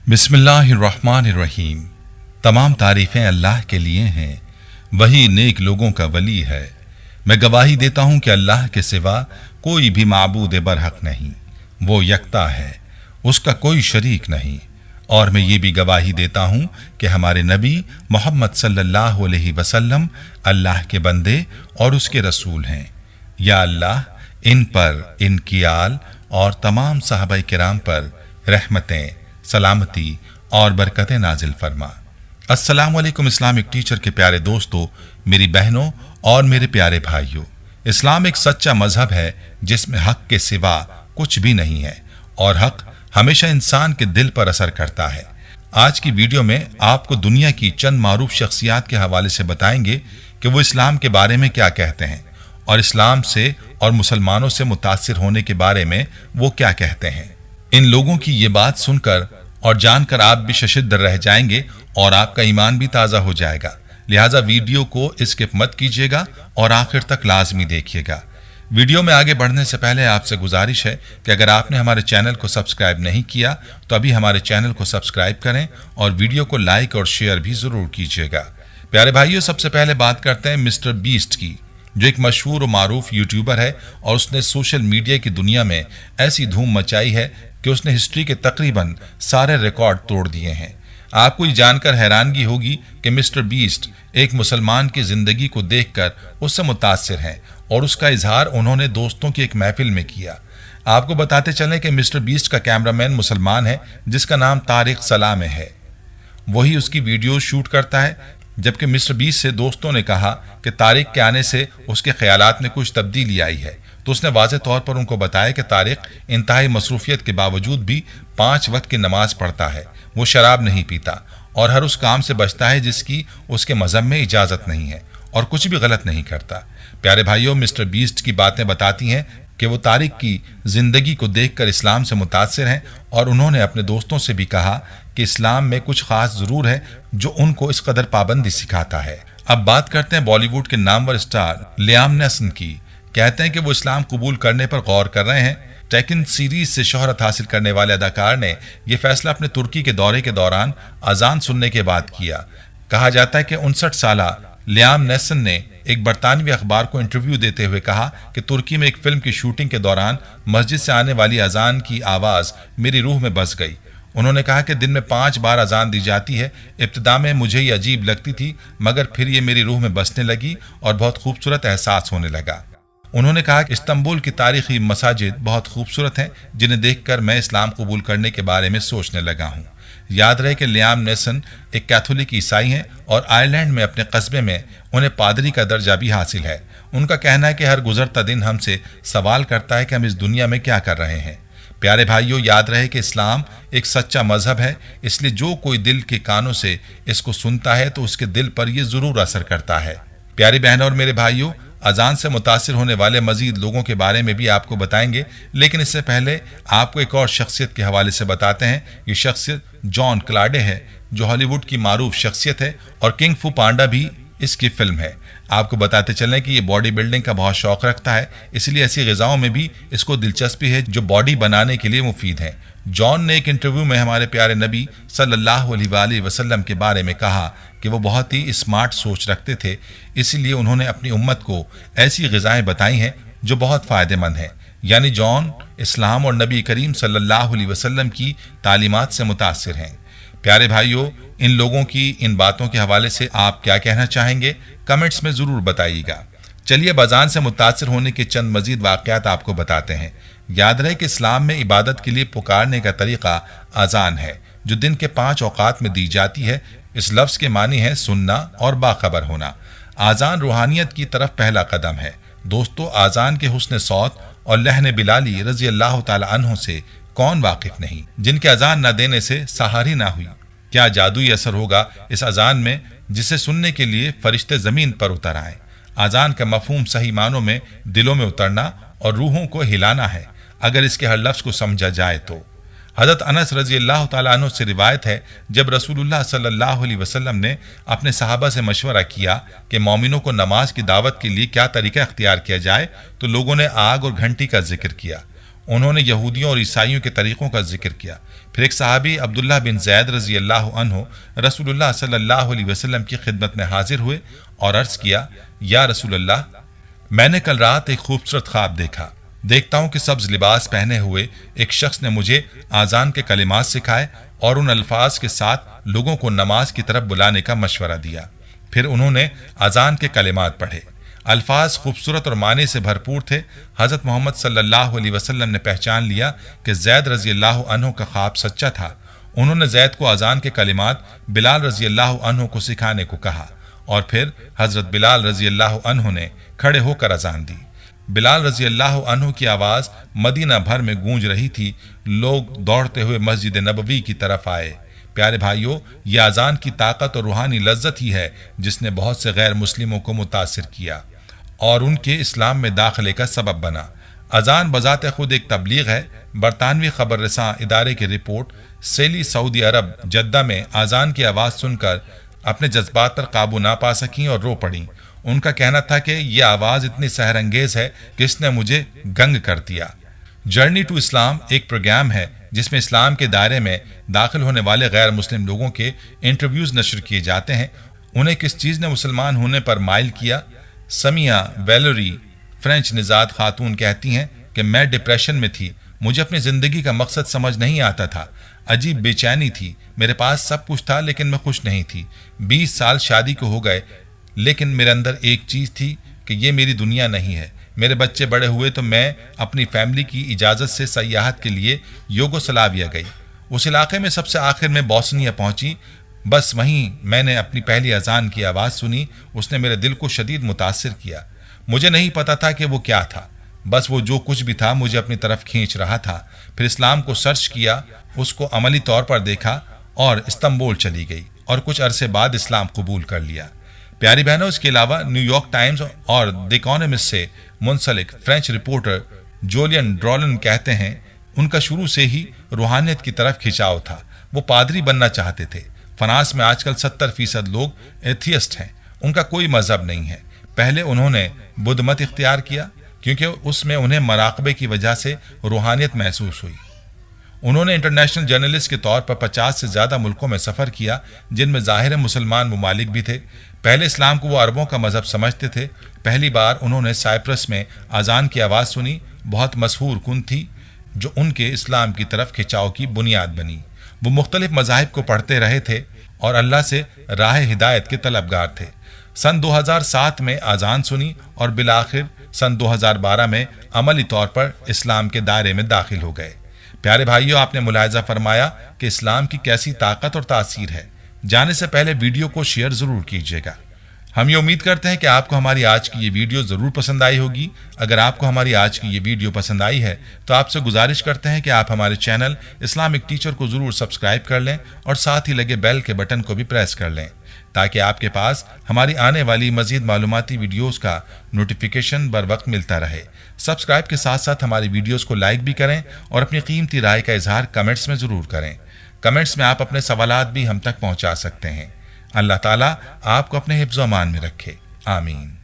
बिस्मिल्लाहिर्रहमानिर्रहीम। तमाम तारीफ़ें अल्लाह के लिए हैं, वही नेक लोगों का वली है। मैं गवाही देता हूँ कि अल्लाह के सिवा कोई भी माबूद बरहक नहीं, वो यकता है, उसका कोई शरीक नहीं। और मैं ये भी गवाही देता हूँ कि हमारे नबी मोहम्मद सल्लल्लाहु अलैहि वसल्लम अल्लाह के बंदे और उसके रसूल हैं। या अल्लाह इन पर, इनकी आल और तमाम सहाबाए किराम पर रहमतें, सलामती और बरकतें नाजिल फरमा। अस्सलामु अलैकुम इस्लामिक टीचर के प्यारे दोस्तों, मेरी बहनों और मेरे प्यारे भाइयों, इस्लाम एक सच्चा मजहब है जिसमें हक के सिवा कुछ भी नहीं है और हक हमेशा इंसान के दिल पर असर करता है। आज की वीडियो में आपको दुनिया की चंद मारूफ शख्सियात के हवाले से बताएंगे कि वो इस्लाम के बारे में क्या कहते हैं और इस्लाम से और मुसलमानों से मुतासिर होने के बारे में वो क्या कहते हैं। इन लोगों की ये बात सुनकर और जानकर आप भी शशिद्र रह जाएंगे और आपका ईमान भी ताज़ा हो जाएगा। लिहाजा वीडियो को स्किप मत कीजिएगा और आखिर तक लाजमी देखिएगा। वीडियो में आगे बढ़ने से पहले आपसे गुजारिश है कि अगर आपने हमारे चैनल को सब्सक्राइब नहीं किया तो अभी हमारे चैनल को सब्सक्राइब करें और वीडियो को लाइक और शेयर भी ज़रूर कीजिएगा। प्यारे भाइयों, सबसे पहले बात करते हैं मिस्टर बीस्ट की, जो एक मशहूर और मारूफ यूट्यूबर है और उसने सोशल मीडिया की दुनिया में ऐसी धूम मचाई है कि उसने हिस्ट्री के तकरीबन सारे रिकॉर्ड तोड़ दिए हैं। आपको ये जानकर हैरानगी होगी कि मिस्टर बीस्ट एक मुसलमान की ज़िंदगी को देखकर उससे मुतासिर हैं और उसका इजहार उन्होंने दोस्तों की एक महफिल में किया। आपको बताते चलें कि मिस्टर बीस्ट का कैमरामैन मुसलमान है जिसका नाम तारिक सलाम है। वही उसकी वीडियो शूट करता है। जबकि मिस्टर बीस्ट से दोस्तों ने कहा कि तारिक के आने से उसके ख्यालात में कुछ तब्दीली आई है, तो उसने वाज़ेह तौर पर उनको बताया कि तारिक इंतहाई मसरूफियत के बावजूद भी 5 वक्त की नमाज पढ़ता है, वो शराब नहीं पीता और हर उस काम से बचता है जिसकी उसके मज़हब में इजाज़त नहीं है और कुछ भी गलत नहीं करता। प्यारे भाइयों, मिस्टर बीस्ट की बातें बताती हैं कि वो तारिक की ज़िंदगी को देखकर इस्लाम से मुतासिर हैं और उन्होंने अपने दोस्तों से भी कहा कि इस्लाम में कुछ खास ज़रूर है जो उनको इस कदर पाबंदी सिखाता है। अब बात करते हैं बॉलीवुड के नामवर स्टार लियाम नेसन की। कहते हैं कि वो इस्लाम कबूल करने पर गौर कर रहे हैं। टेकन सीरीज से शोहरत हासिल करने वाले अदाकार ने यह फैसला अपने तुर्की के दौरे के दौरान अजान सुनने के बाद किया। कहा जाता है कि 59 साला लियाम नेसन ने एक बरतानवी अखबार को इंटरव्यू देते हुए कहा कि तुर्की में एक फिल्म की शूटिंग के दौरान मस्जिद से आने वाली अजान की आवाज़ मेरी रूह में बस गई। उन्होंने कहा कि दिन में 5 बार अजान दी जाती है। इब्तिदा में मुझे ये अजीब लगती थी, मगर फिर ये मेरी रूह में बसने लगी और बहुत खूबसूरत एहसास होने लगा। उन्होंने कहा कि इस्तांबुल की तारीखी मसाजिद बहुत खूबसूरत हैं, जिन्हें देखकर मैं इस्लाम कबूल करने के बारे में सोचने लगा हूँ। याद रहे कि लियाम नेसन एक कैथोलिक ईसाई हैं और आयरलैंड में अपने कस्बे में उन्हें पादरी का दर्जा भी हासिल है। उनका कहना है कि हर गुजरता दिन हमसे सवाल करता है कि हम इस दुनिया में क्या कर रहे हैं। प्यारे भाइयों, याद रहे कि इस्लाम एक सच्चा मजहब है, इसलिए जो कोई दिल के कानों से इसको सुनता है तो उसके दिल पर यह ज़रूर असर करता है। प्यारी बहनों और मेरे भाइयों, अजान से मुतासिर होने वाले मजीद लोगों के बारे में भी आपको बताएंगे, लेकिन इससे पहले आपको एक और शख्सियत के हवाले से बताते हैं। ये शख्सियत जॉन क्लाडे है, जो हॉलीवुड की मारूफ शख्सियत है और किंग फू पांडा भी इसकी फिल्म है। आपको बताते चलें कि ये बॉडी बिल्डिंग का बहुत शौक रखता है, इसलिए ऐसी ग़िज़ाओं में भी इसको दिलचस्पी है जो बॉडी बनाने के लिए मुफीद हैं। जॉन ने एक इंटरव्यू में हमारे प्यारे नबी सल्लल्लाहु अलैहि वसल्लम के बारे में कहा कि वो बहुत ही स्मार्ट सोच रखते थे, इसलिए उन्होंने अपनी उम्मत को ऐसी ग़िज़ाएं बताई हैं जो बहुत फ़ायदेमंद हैं। यानी जॉन इस्लाम और नबी करीम सल्लल्लाहु अलैहि वसल्लम की तालीमात से मुतासिर हैं। प्यारे भाइयों, इन लोगों की इन बातों के हवाले से आप क्या कहना चाहेंगे, कमेंट्स में ज़रूर बताइएगा। चलिए अब अजान से मुतासिर होने के चंद मजीद वाक़यात आपको बताते हैं। याद रहे कि इस्लाम में इबादत के लिए पुकारने का तरीक़ा अजान है, जो दिन के 5 औक़ात में दी जाती है। इस लफ्ज़ के मानी है सुनना और बाखबर होना। आज़ान रूहानियत की तरफ पहला कदम है। दोस्तों, आज़ान के हुस्न सौत और लहन बिलाली रज़ी अल्लाह ताला अन्हु से कौन वाकिफ नहीं, जिनके अजान न देने से सहारी ना हुई। क्या जादुई असर होगा इस अजान में जिसे सुनने के लिए फरिश्ते ज़मीन पर उतर आए। अजान का मफहूम सही मानों में दिलों में उतरना और रूहों को हिलाना है, अगर इसके हर लफ्ज़ को समझा जाए तो। हज़रत अनस रज़ी अल्लाह ताला अन्हु से रिवायत है, जब रसूलुल्लाह सल्लल्लाहु अलैहि वसल्लम ने अपने सहाबा से मशवरा किया कि मोमिनों को नमाज की दावत के लिए क्या तरीका अख्तियार किया जाए, तो लोगों ने आग और घंटी का जिक्र किया। उन्होंने यहूदियों और ईसाइयों के तरीक़ों का जिक्र किया। फिर एक सहाबी अब्दुल्लाह बिन ज़ैद रज़ी अल्लाह अन्हु रसूलुल्लाह सल्लल्लाहु अलैहि वसल्लम की खिदमत में हाजिर हुए और अर्ज़ किया, या रसूलल्लाह, मैंने कल रात एक खूबसूरत ख्वाब देखा। देखता हूँ कि सब्ज़ लिबास पहने हुए एक शख्स ने मुझे आज़ान के कलिमात सिखाए और उन अल्फाज के साथ लोगों को नमाज की तरफ बुलाने का मशवरा दिया। फिर उन्होंने आज़ान के कलिमात पढ़े। अल्फाज खूबसूरत और माने से भरपूर थे। हज़रत मोहम्मद सल्लल्लाहु अलैहि वसल्लम ने पहचान लिया कि ज़ैद रज़ी अल्लाह अन्हु का ख्वाब सच्चा था। उन्होंने ज़ैद को आज़ान के कलिमात बिलाल रज़ी अल्लाह अन्हु को सिखाने को कहा और फिर हज़रत बिलाल रज़ी अल्लाह अन्हु ने खड़े होकर अज़ान दी। बिलाल रज़ी अल्लाह अन्हु की आवाज़ मदीना भर में गूंज रही थी। लोग दौड़ते हुए मस्जिद नबवी की तरफ आए। प्यारे भाइयों, ये अज़ान की ताकत और रूहानी लज्जत ही है जिसने बहुत से गैर मुस्लिमों को मुतासिर किया और उनके इस्लाम में दाखिले का सबब बना। अज़ान बज़ाते खुद एक तबलीग है। बरतानवी खबर रसां इदारे की रिपोर्ट, सेली सऊदी अरब जद्दा में अज़ान की आवाज़ सुनकर अपने जज्बात पर काबू ना पा सकीं और रो पड़ीं। उनका कहना था कि यह आवाज़ इतनी सहरंगेज़ है कि इसने मुझे गंग कर दिया। जर्नी टू इस्लाम एक प्रोग्राम है जिसमें इस्लाम के दायरे में दाखिल होने वाले गैर मुस्लिम लोगों के इंटरव्यूज़ नशर किए जाते हैं। उन्हें किस चीज़ ने मुसलमान होने पर माइल किया। समिया वेलोरी, फ्रेंच निजात खातून, कहती हैं कि मैं डिप्रेशन में थी। मुझे अपनी ज़िंदगी का मकसद समझ नहीं आता था। अजीब बेचैनी थी। मेरे पास सब कुछ था लेकिन मैं खुश नहीं थी। 20 साल शादी को हो गए लेकिन मेरे अंदर एक चीज़ थी कि ये मेरी दुनिया नहीं है। मेरे बच्चे बड़े हुए तो मैं अपनी फैमिली की इजाज़त से सयाहत के लिए यूगोस्लाविया गई। उस इलाके में सबसे आखिर में बोस्निया पहुंची। बस वहीं मैंने अपनी पहली अज़ान की आवाज़ सुनी। उसने मेरे दिल को शदीद मुतासिर किया। मुझे नहीं पता था कि वो क्या था, बस वो जो कुछ भी था मुझे अपनी तरफ खींच रहा था। फिर इस्लाम को सर्च किया, उसको अमली तौर पर देखा और इस्तांबुल चली गई और कुछ अरसे बाद इस्लाम कबूल कर लिया। प्यारी बहनों, इसके अलावा न्यूयॉर्क टाइम्स और द इकोनॉमिस्ट से मुंसलिक फ्रेंच रिपोर्टर जोलियन ड्रॉलन कहते हैं, उनका शुरू से ही रूहानियत की तरफ खिंचाव था। वो पादरी बनना चाहते थे। फ्रांस में आजकल 70% लोग एथियस्ट हैं। उनका कोई मजहब नहीं है। पहले उन्होंने बुद्ध मत इख्तियार किया क्योंकि उसमें उन्हें मराकबे की वजह से रूहानियत महसूस हुई। उन्होंने इंटरनेशनल जर्नलिस्ट के तौर पर 50 से ज़्यादा मुल्कों में सफ़र किया जिनमें ज़ाहिर मुसलमान ममालिक भी थे। पहले इस्लाम को वो अरबों का मज़हब समझते थे। पहली बार उन्होंने साइप्रस में अज़ान की आवाज़ सुनी। बहुत मशहूर कुन थी जो उनके इस्लाम की तरफ खिंचाव की बुनियाद बनी। वो मुख्तलिफ मज़ाहिब को पढ़ते रहे थे और अल्लाह से राह हिदायत के तलबगार थे। सन 2007 में अज़ान सुनी और बिलाखिर सन 2012 में अमली तौर पर इस्लाम के दायरे में दाखिल हो गए। प्यारे भाइयों, आपने मुलाहिज़ा फरमाया कि इस्लाम की कैसी ताकत और तासीर है। जाने से पहले वीडियो को शेयर ज़रूर कीजिएगा। हम ये उम्मीद करते हैं कि आपको हमारी आज की ये वीडियो ज़रूर पसंद आई होगी। अगर आपको हमारी आज की ये वीडियो पसंद आई है तो आपसे गुजारिश करते हैं कि आप हमारे चैनल इस्लामिक टीचर को ज़रूर सब्सक्राइब कर लें और साथ ही लगे बेल के बटन को भी प्रेस कर लें ताकि आपके पास हमारी आने वाली मज़ीद मालूमाती वीडियोज़ का नोटिफिकेशन बर वक्त मिलता रहे। सब्सक्राइब के साथ साथ हमारी वीडियोज़ को लाइक भी करें और अपनी कीमती राय का इजहार कमेंट्स में ज़रूर करें। कमेंट्स में आप अपने सवालात भी हम तक पहुँचा सकते हैं। अल्लाह ताला आपको अपने हिफ्ज़-ओ-अमान में रखे। आमीन।